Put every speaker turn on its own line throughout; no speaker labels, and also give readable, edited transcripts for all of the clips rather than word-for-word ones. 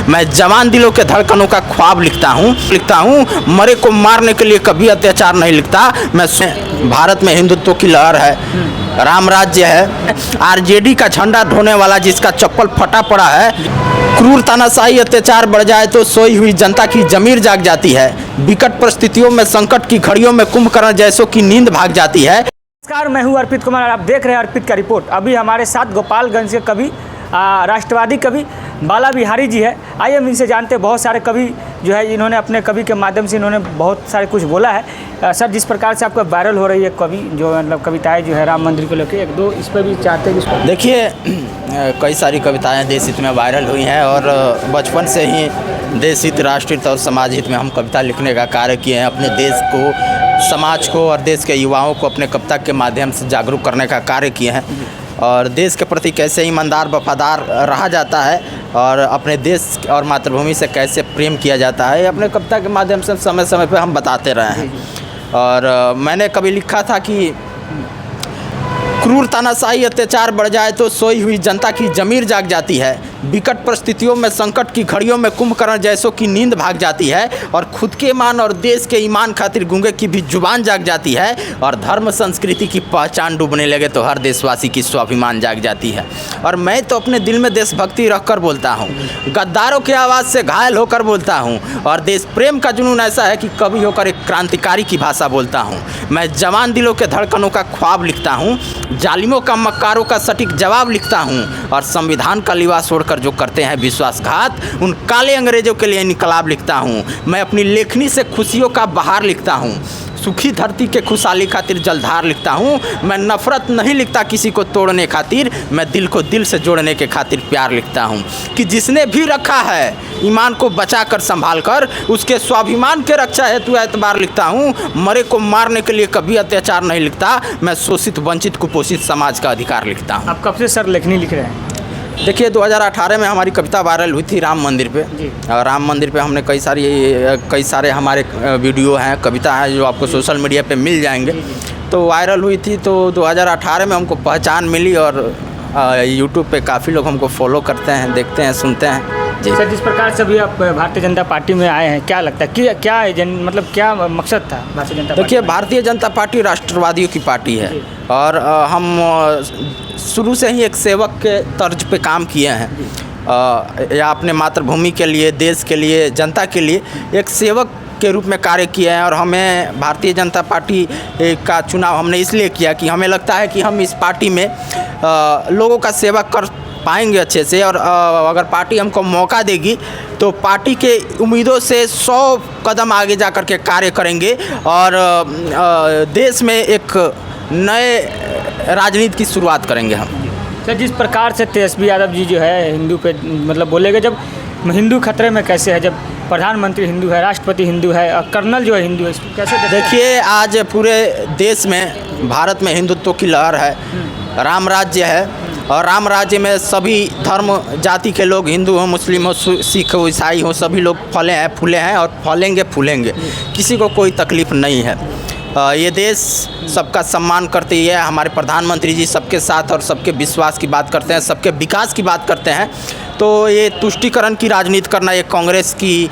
मैं जवान दिलों के धड़कनों का ख्वाब लिखता हूँ मरे को मारने के लिए कभी अत्याचार नहीं लिखता। मैं भारत में हिंदुत्व की लहर है, राम राज्य है, आरजेडी का झंडा ढोने वाला जिसका चप्पल फटा पड़ा है। क्रूर तानाशाही अत्याचार बढ़ जाए तो सोई हुई जनता की जमीर जाग जाती है। विकट परिस्थितियों में, संकट की घड़ियों में कुंभकर्ण जैसों की नींद भाग जाती है।
नमस्कार, मैं हूं अर्पित कुमार और आप देख रहे हैं अर्पित का रिपोर्ट। अभी हमारे साथ गोपालगंज के कवि, राष्ट्रवादी कवि बाला बिहारी जी है। आइए हम इनसे जानते हैं। बहुत सारे कवि जो है, इन्होंने अपने कवि के माध्यम से इन्होंने बहुत सारे कुछ बोला है। सर, जिस प्रकार से आपका वायरल हो रही है कवि जो मतलब कविताएं जो है राम मंदिर को लेकर, एक दो इस पर भी चाहते हैं।
देखिए, कई सारी कविताएं देश हित में वायरल हुई हैं और बचपन से ही देश हित, राष्ट्र हित और समाज हित में हम कविता लिखने का कार्य किए हैं। अपने देश को, समाज को और देश के युवाओं को अपने कविता के माध्यम से जागरूक करने का कार्य किए हैं और देश के प्रति कैसे ईमानदार वफादार रहा जाता है और अपने देश और मातृभूमि से कैसे प्रेम किया जाता है, अपने कविता के माध्यम से समय समय पर हम बताते रहे हैं। और मैंने कभी लिखा था कि क्रूर तानाशाही अत्याचार बढ़ जाए तो सोई हुई जनता की जमीर जाग जाती है। विकट परिस्थितियों में, संकट की घड़ियों में कुंभकर्ण जैसों की नींद भाग जाती है और खुद के ईमान और देश के ईमान खातिर गूंगे की भी जुबान जाग जाती है और धर्म संस्कृति की पहचान डूबने लगे तो हर देशवासी की स्वाभिमान जाग जाती है। और मैं तो अपने दिल में देशभक्ति रखकर बोलता हूँ, गद्दारों की आवाज़ से घायल होकर बोलता हूँ और देश प्रेम का जुनून ऐसा है कि कवि होकर एक क्रांतिकारी की भाषा बोलता हूँ। मैं जवान दिलों के धड़कनों का ख्वाब लिखता हूँ, जालिमों का, मक्कारों का सटीक जवाब लिखता हूँ और संविधान का लिबास ओढ़कर जो करते हैं विश्वासघात, उन काले अंग्रेजों के लिए इनकलाब लिखता हूँ। मैं अपनी लेखनी से खुशियों का बहार लिखता हूँ, सुखी धरती के खुशहाली खातिर जलधार लिखता हूँ। मैं नफरत नहीं लिखता किसी को तोड़ने खातिर, मैं दिल को दिल से जोड़ने के खातिर प्यार लिखता हूँ। कि जिसने भी रखा है ईमान को बचा कर संभाल कर, उसके स्वाभिमान के रक्षा हेतु एतबार लिखता हूँ। मरे को मारने के लिए कभी अत्याचार नहीं लिखता, मैं शोषित, वंचित, कुपोषित समाज का अधिकार लिखता हूँ।
आप कब से सर लेखनी लिख रहे हैं?
देखिए, 2018 में हमारी कविता वायरल हुई थी राम मंदिर पे और राम मंदिर पे हमने कई सारे हमारे वीडियो हैं, कविता है जो आपको सोशल मीडिया पे मिल जाएंगे। तो वायरल हुई थी तो 2018 में हमको पहचान मिली और यूट्यूब पे काफ़ी लोग हमको फॉलो करते हैं, देखते हैं, सुनते हैं। जी
सर, जिस प्रकार से अभी आप भारतीय जनता पार्टी में आए हैं, क्या लगता है कि क्या मतलब क्या मकसद था भारतीय जनता पार्टी? देखिए,
भारतीय जनता पार्टी राष्ट्रवादियों की पार्टी है और हम शुरू से ही एक सेवक के तर्ज पे काम किए हैं या अपने मातृभूमि के लिए, देश के लिए, जनता के लिए एक सेवक के रूप में कार्य किए हैं। और हमें भारतीय जनता पार्टी का चुनाव हमने इसलिए किया कि हमें लगता है कि हम इस पार्टी में लोगों का सेवा कर पाएंगे अच्छे से और अगर पार्टी हमको मौका देगी तो पार्टी के उम्मीदों से 100 कदम आगे जा कर के कार्य करेंगे और देश में एक नए राजनीति की शुरुआत करेंगे हम।
सर, जिस प्रकार से तेजस्वी यादव जी जो है हिंदू पे मतलब बोलेंगे, जब हिंदू खतरे में कैसे है, जब प्रधानमंत्री हिंदू है, राष्ट्रपति हिंदू है और कर्नल जो है हिंदू है, इसको कैसे
देखिए, आज पूरे देश में, भारत में हिंदुत्व की लहर है, राम राज्य है और राम राज्य में सभी धर्म जाति के लोग, हिंदू हो, मुस्लिम हो, सिख हो, ईसाई हो, सभी लोग फले हैं, फूले हैं और फलेंगे, फूलेंगे। किसी को कोई तकलीफ़ नहीं है। ये देश सबका सम्मान करती है। हमारे प्रधानमंत्री जी सबके साथ और सबके विश्वास की बात करते हैं, सबके विकास की बात करते हैं। तो ये तुष्टीकरण की राजनीति करना, ये कांग्रेस की,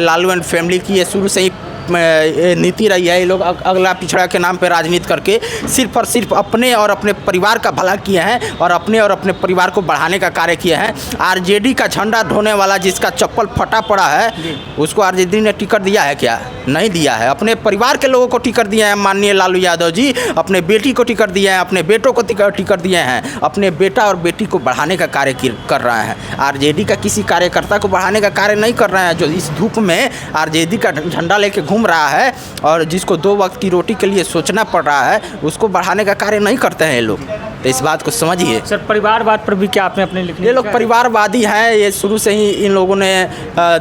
लालू एंड फैमिली की ये शुरू से ही नीति रही है। ये लोग अगला पिछड़ा के नाम पे राजनीति करके सिर्फ और सिर्फ अपने और अपने परिवार का भला किए हैं और अपने परिवार को बढ़ाने का कार्य किए हैं। आरजेडी का झंडा ढोने वाला जिसका चप्पल फटा पड़ा है, उसको आरजेडी ने टिकट दिया है क्या? नहीं दिया है। अपने परिवार के लोगों को टिकट दिए हैं माननीय लालू यादव जी, अपने बेटी को टिकट दिए हैं, अपने बेटों को टिकट दिए हैं, अपने बेटा और बेटी को बढ़ाने का कार्य कर रहे हैं। आरजेडी का किसी कार्यकर्ता को बढ़ाने का कार्य नहीं कर रहे हैं। जो इस धूप में आरजेडी का झंडा लेके घूम रहा है और जिसको 2 वक्त की रोटी के लिए सोचना पड़ रहा है, उसको बढ़ाने का कार्य नहीं करते हैं ये लोग। तो इस बात को समझिए।
सर, परिवारवाद पर भी क्या आपने अपने लिखने?
ये लोग परिवारवादी हैं। ये शुरू से ही इन लोगों ने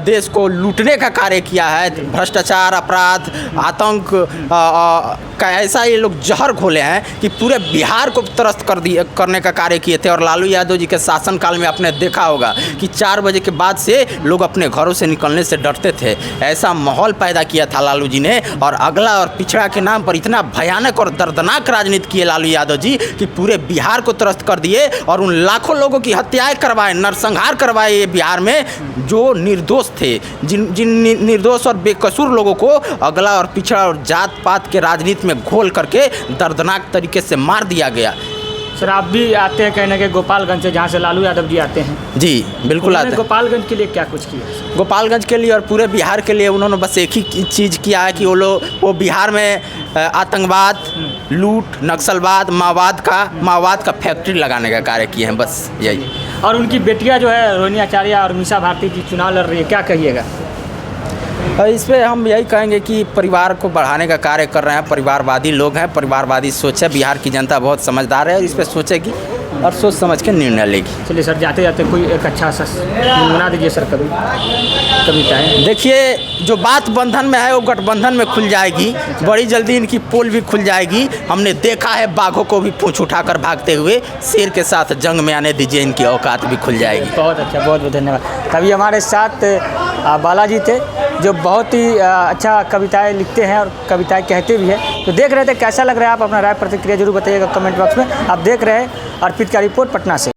देश को लूटने का कार्य किया है। भ्रष्टाचार, अपराध, आतंक का ऐसा ये लोग जहर घोले हैं कि पूरे बिहार को त्रस्त करने का कार्य किए थे। और लालू यादव जी के शासनकाल में आपने देखा होगा कि 4 बजे के बाद से लोग अपने घरों से निकलने से डरते थे। ऐसा माहौल पैदा किया था लालू जी ने और अगला और पिछड़ा के नाम पर इतना भयानक और दर्दनाक राजनीति किए लालू यादव जी कि पूरे बिहार को त्रस्त कर दिए और उन लाखों लोगों की हत्याएं करवाए, नरसंहार करवाए ये बिहार में, जो निर्दोष थे, जिन निर्दोष और बेकसूर लोगों को अगला और पिछड़ा और जात पात के राजनीति में घोल करके दर्दनाक तरीके से मार दिया गया।
सर आप भी आते हैं कहीं ना कहीं गोपालगंज से, जहाँ से लालू यादव जी आते हैं।
जी बिल्कुल आते हैं।
गोपालगंज के लिए क्या कुछ किया?
गोपालगंज के लिए और पूरे बिहार के लिए उन्होंने बस एक ही चीज़ किया है कि वो बिहार में आतंकवाद, लूट, नक्सलवाद, माओवाद का फैक्ट्री लगाने का कार्य किए हैं, बस यही।
और उनकी बेटियां जो है रोहिणी आचार्य और मीसा भारती जी चुनाव लड़ रही है, क्या कहिएगा?
इस पर हम यही कहेंगे कि परिवार को बढ़ाने का कार्य कर रहे हैं, परिवारवादी लोग हैं, परिवारवादी सोच है। बिहार की जनता बहुत समझदार है, इस पर सोचेगी और सोच समझ के निर्णय लेगी।
चलिए सर, जाते जाते कोई एक अच्छा सा बना दीजिए सर कविताएं।
देखिए, जो बात बंधन में है वो गठबंधन में खुल जाएगी, बड़ी जल्दी इनकी पोल भी खुल जाएगी। हमने देखा है बाघों को भी पूंछ उठाकर भागते हुए, शेर के साथ जंग में आने दीजिए, इनकी औकात भी खुल जाएगी।
बहुत अच्छा, बहुत बहुत धन्यवाद। तभी हमारे साथ बालाजी थे, जो बहुत ही अच्छा कविताएं लिखते हैं और कविताएं कहते भी हैं। तो देख रहे थे, कैसा लग रहा है? आप अपना राय प्रतिक्रिया जरूर बताइएगा कमेंट बॉक्स में। आप देख रहे हैं अर्पित का रिपोर्ट पटना से।